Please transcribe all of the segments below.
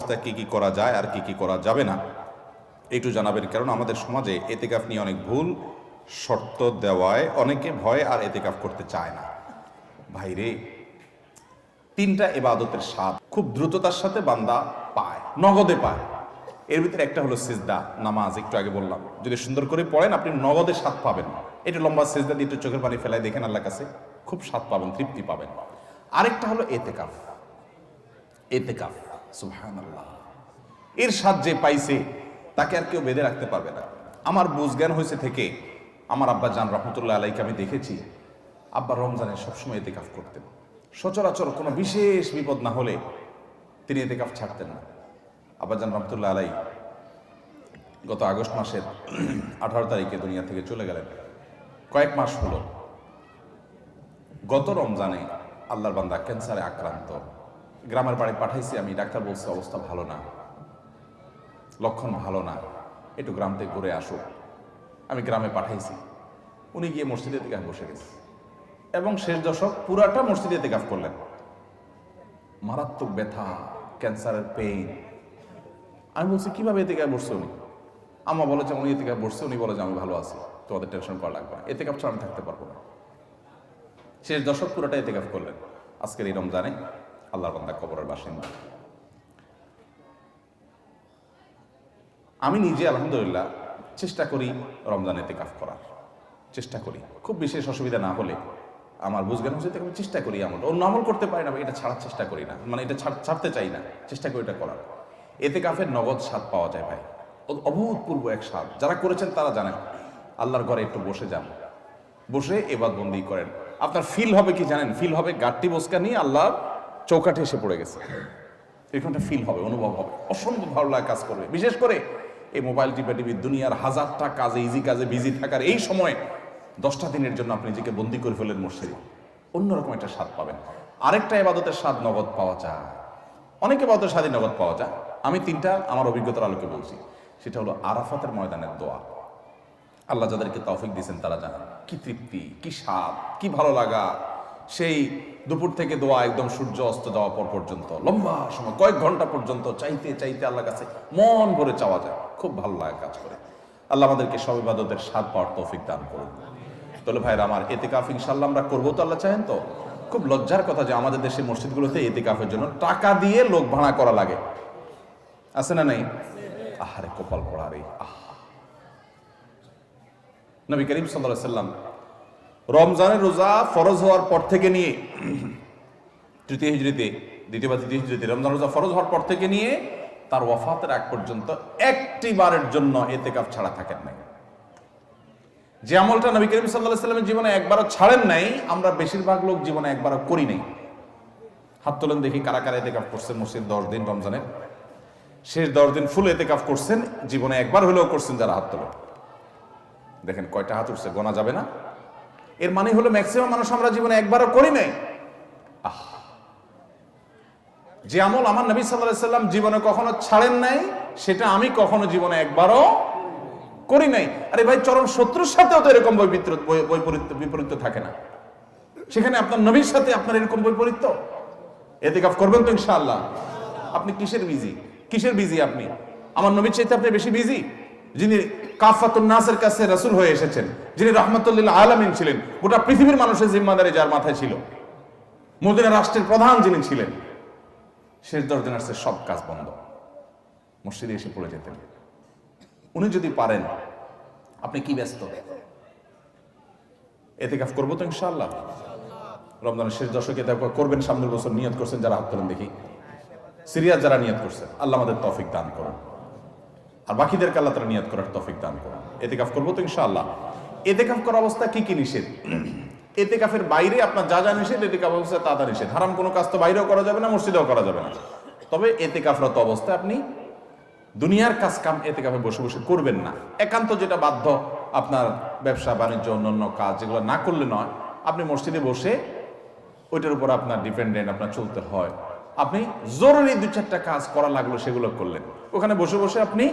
অবস্থায় কি কি করা যায় আর কি কি করা যাবে না একটু জানাবেন, কারণ আমাদের সমাজে এতেকাফ নিয়ে অনেক ভুল শর্ত দেওয়ায় অনেকে ভয় আর এতেকাফ করতে চায় না। ভাইরে, 3টা ইবাদতের স্বাদ খুব দ্রুততার সাথে বান্দা পায়, নগদে পায়। এর ভিতরে একটা হলো সিজদা, নামাজ। একটু আগে বললাম, যদি সুন্দর করে পড়েন আপনি নগদে স্বাদ পাবেন। একটু লম্বা সিজদা দিয়ে একটু চোখের পানি ফেলায় দেখেন আল্লাহর কাছে, খুব স্বাদ পাবেন, তৃপ্তি পাবেন। আরেকটা হলো এতেকাফ। এতেকাফ, সুবহানাল্লাহ, এর স্বাদ যে পাইছে তাকে আর কেউ বেঁধে রাখতে পারবে না। আমার বুঝ জ্ঞান হয়েছে থেকে আমার আব্বা জান রহমতুল্লাহ আলাইকে আমি দেখেছি, আব্বা রমজানে সবসময় এতেকাফ করতেন। সচরাচর কোনো বিশেষ বিপদ না হলে তিনি এতেকাফ ছাড়তেন না। আব্বা জান রহমতুল্লাহ আলাই গত আগস্ট মাসের 18 তারিখে দুনিয়া থেকে চলে গেলেন। কয়েক মাস হলো। গত রমজানে আল্লাহর বান্দা ক্যান্সারে আক্রান্ত। গ্রামের বাড়ি পাঠাইছি আমি, ডাক্তার বলছে অবস্থা ভালো না, লক্ষণ ভালো না, একটু গ্রাম থেকে ঘুরে আসুক। আমি গ্রামে পাঠাইছি। উনি গিয়ে মসজিদে এতেকাফ বসে গেছে এবং শেষ দশক পুরাটা মসজিদে এতেকাফ করলেন। মারাত্মক ব্যথা, ক্যান্সারের পেইন। আমি বলছি কিভাবে এতেকাফ বসছে উনি? আম্মা বলে যে উনি এতেকাফ বসছে, উনি বলে যে আমি ভালো আছি, তোমাদের টেনশন করা লাগবে না, এতেকাফ ছাড়া আমি থাকতে পারবো না। শেষ দশক পুরোটা এতেকাফ করলেন। আজকের এই রমজানে আল্লাহর বান্দা কবরের বাসিন্দা। আমি নিজে আলহামদুলিল্লাহ চেষ্টা করি রমজানে এতেকাফ করার, চেষ্টা করি। খুব বিশেষ অসুবিধা না হলে আমার বুঝজ্ঞান হচ্ছে আমি চেষ্টা করি। আমল অন্য আমল করতে পারি না, এটা ছাড়ার চেষ্টা করি না, মানে এটা ছাড়তে চাই না, চেষ্টা করি এটা করার। এতেকাফের নগদ স্বাদ পাওয়া যায় ভাই, অভূতপূর্ব এক স্বাদ। যারা করেছেন তারা জানেন। আল্লাহর ঘরে একটু বসে যান, বসে ইবাদতবন্দি করেন। আপনার ফিল হবে কি জানেন? ফিল হবে গাট্টি বসকা নিয়ে আল্লাহর চৌকাঠে এসে পড়ে গেছে, এরকমটা ফিল হবে, অনুভব হবে, অসম্ভব ভালো লাগে কাজ করবে। বিশেষ করে এই মোবাইল টিপি দুনিয়ার হাজারটা কাজে, ইজি কাজে বিজি থাকার এই সময় 10টা দিনের জন্য আপনি নিজেকে বন্দি করে ফেলেন মসজিদে, অন্যরকম একটা স্বাদ পাবেন। আরেকটা ইবাদতের স্বাদ নগদ পাওয়া যায়, অনেক ইবাদতের স্বাদই নগদ পাওয়া যায়। আমি 3টা আমার অভিজ্ঞতার আলোকে বলছি। সেটা হলো আরাফাতের ময়দানের দোয়া। আল্লাহ যাদেরকে তৌফিক দিয়েছেন তারা জানেন কি তৃপ্তি, কি স্বাদ, কি ভালো লাগা। সেই দুপুর থেকে দোয়া একদম সূর্য অস্ত যাওয়া পর পর্যন্ত লম্বা সময়, কয়েক ঘন্টা পর্যন্ত চাইতে চাইতে আল্লাহর কাছে মন ভরে চাওয়া যায়, খুব ভালো লাগে কাজ করে। আল্লাহ আমাদেরকে সব ইবাদতের স্বাদ পাওয়ার তৌফিক দান করুন। তাহলে ভাইরা আমার, এতেকাফ ইনশাআল্লাহ আমরা করবো তো? আল্লাহ চাহেন তো? খুব লজ্জার কথা যে আমাদের দেশের মসজিদগুলোতে এতেকাফের জন্য টাকা দিয়ে লোক ভাড়া করা লাগে, আছে না নাই? আহারে কপাল পড়া রে। নবী করিম সাল্লাল্লাহু আলাইহি সাল্লাম রমজানের রোজা ফরজ হওয়ার পর থেকে নিয়ে তৃতীয় হিজরিতে, দ্বিতীয় বা তৃতীয় হিজরিতে রমজান রোজা ফরজ হওয়ার পর থেকে নিয়ে তার ওয়াফাতের আগ পর্যন্ত একটি বারের জন্য এতেকাফ ছাড়া থাকেন নাই। যে আমলটা নবী করিম সাল্লাল্লাহু আলাইহি সাল্লামের জীবনে একবারও ছাড়েন নাই, আমরা বেশিরভাগ লোক জীবনে একবারও করি নাই। হাত তোলেন দেখি কারা কারা এতেকাফ করছেন মসজিদ 10 দিন রমজানের শেষ 10 দিন ফুল এতেকাফ করছেন, জীবনে একবার হলেও করছেন। যারা হাত তোলেন দেখেন কয়টা হাত উঠছে, গোনা যাবে না। এর মানে হলো ম্যাক্সিমাম মানুষ আমরা জীবনে একবারও করি নাই। যে আমল আমার নবী সাল্লাল্লাহু আলাইহি সাল্লাম জীবনে কখনো ছাড়েন নাই, সেটা আমি কখনো জীবনে একবারও করি নাই। আরে ভাই, চরম শত্রুর সাথেও তো এরকম বিপরীত থাকে না। সেখানে আপনার নবীর সাথে আপনার এরকম বৈপরীত্য। এতেকাফ করবেন তো ইনশাআল্লাহ? আপনি কিসের বিজি? আপনি আমার নবীর চাইতে আপনি বেশি বিজি? যিনি কাফাতুন নাসের কাছে রাসূল হয়ে এসেছেন, যিনি রাহমাতুল লিল আলামিন ছিলেন, গোটা পৃথিবীর মানুষের জিম্মাদারি যার মাথায় ছিল, মদিনা রাষ্ট্রের প্রধান যিনি ছিলেন, শেষ 10 দিন আসছে সব কাজ বন্ধ, মসজিদে এসে পড়ে যেতেন। উনি যদি পারেন, আপনি কি ব্যস্ত? এতেকাফ করবো তো ইনশাআল্লাহ? রমজানের শেষ দশকে এতেকাফ করবেন। সামনের বছর নিয়ত করছেন যারা, হাত তোলেন দেখি। সিরিয়াস যারা নিয়ত করছেন, আল্লাহ আমাদের তৌফিক দান করুন, আর বাকিদেরকে আল্লাহ তাআলা নিয়ত করার তৌফিক দান করুন। এতেকাফ করবো তো ইনশাআল্লাহ? এতেকাফ করার অবস্থা কি কি নিষেধ? এতেকাফের বাইরে আপনার যা যা নিষেধ, এতেকাফ অবস্থায় তা নিষেধ। হারাম কোনো কাজ তো বাইরেও করা যাবে না, মসজিদেও করা যাবে না। তবে এতেকাফরত অবস্থায় আপনি দুনিয়ার কাজ কাম এতেকাফে বসে বসে করবেন না। একান্ত যেটা বাধ্য, আপনার ব্যবসা বাণিজ্য অন্যান্য কাজ যেগুলো না করলে নয়, আপনি মসজিদে বসে ওইটার উপর আপনার ডিপেন্ডেন্ট, আপনার চলতে হয়। আপনি জরুরি 2-4টা কাজ করা লাগলো, সেগুলো করলেন। ওখানে বসে বসে আপনি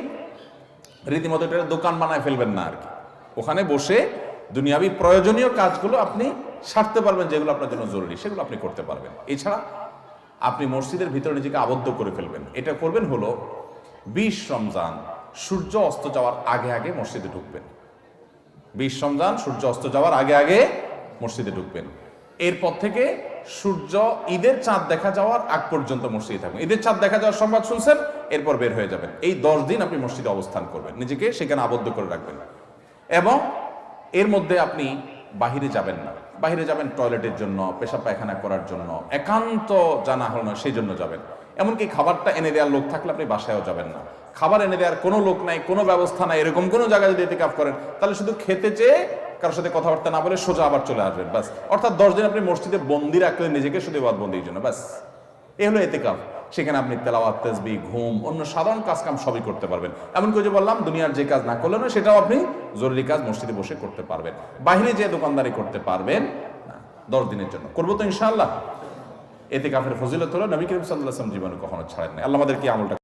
রীতিমতো এটা দোকান বানায় ফেলবেন না আর কি। ওখানে বসে দুনিয়াবি প্রয়োজনীয় কাজগুলো আপনি সারতে পারবেন, যেগুলো আপনার জন্য জরুরি সেগুলো আপনি করতে পারবেন। এছাড়া আপনি মসজিদের ভিতরে নিজেকে আবদ্ধ করে ফেলবেন। এটা করবেন হলো 20 রমজান সূর্য অস্ত যাওয়ার আগে আগে মসজিদে ঢুকবেন। 20 রমজান সূর্য অস্ত যাওয়ার আগে আগে মসজিদে ঢুকবেন। এরপর থেকে সূর্য ঈদের চাঁদ দেখা যাওয়ার আগ পর্যন্ত মসজিদে থাকবেন। ঈদের চাঁদ দেখা যাওয়ার সংবাদ শুনছেন, এরপর বের হয়ে যাবেন। এই 10 দিন আপনি মসজিদে অবস্থান করবেন, নিজেকে সেখানে আবদ্ধ করে রাখবেন। এবং এর মধ্যে আপনি বাহিরে যাবেন না। বাহিরে যাবেন টয়লেটের জন্য, পেশাব পায়খানা করার জন্য, একান্ত জানা হলো না সেই জন্য যাবেন। এমনকি খাবারটা এনে দেওয়ার লোক থাকলে আপনি বাসায়ও যাবেন না। খাবার এনে দেওয়ার কোনো লোক নাই, কোনো ব্যবস্থা নাই, এরকম কোনো জায়গায় যদি ইতিকাফ করেন তাহলে শুধু খেতে চেয়ে কারোর সাথে কথাবার্তা না বলে সোজা আবার চলে আসবেন, বাস। অর্থাৎ 10 দিন আপনি মসজিদে বন্দি রাখলেন নিজেকে, শুধু বন্দির জন্য, বাস। এই হলো ইতিকাফ। সেখানে আপনি তেলাওয়াত, তাসবিহ, ঘুম, অন্য সাধারণ কাজ কাম সবই করতে পারবেন। এমনকি যে বললাম দুনিয়ার যে কাজ না করলেন সেটাও আপনি জরুরি কাজ মসজিদে বসে করতে পারবেন। বাইরে যে দোকানদারি করতে পারবেন না 10 দিনের জন্য। করবো তো ইনশাআল্লাহ। ইতিকাফের ফজিলত হলো নবী করিম সাল্লাল্লাহু আলাইহি ওয়াসাল্লাম জীবনে কখনো ছাড়েন না। আল্লাহ আমাদেরকে আমলটা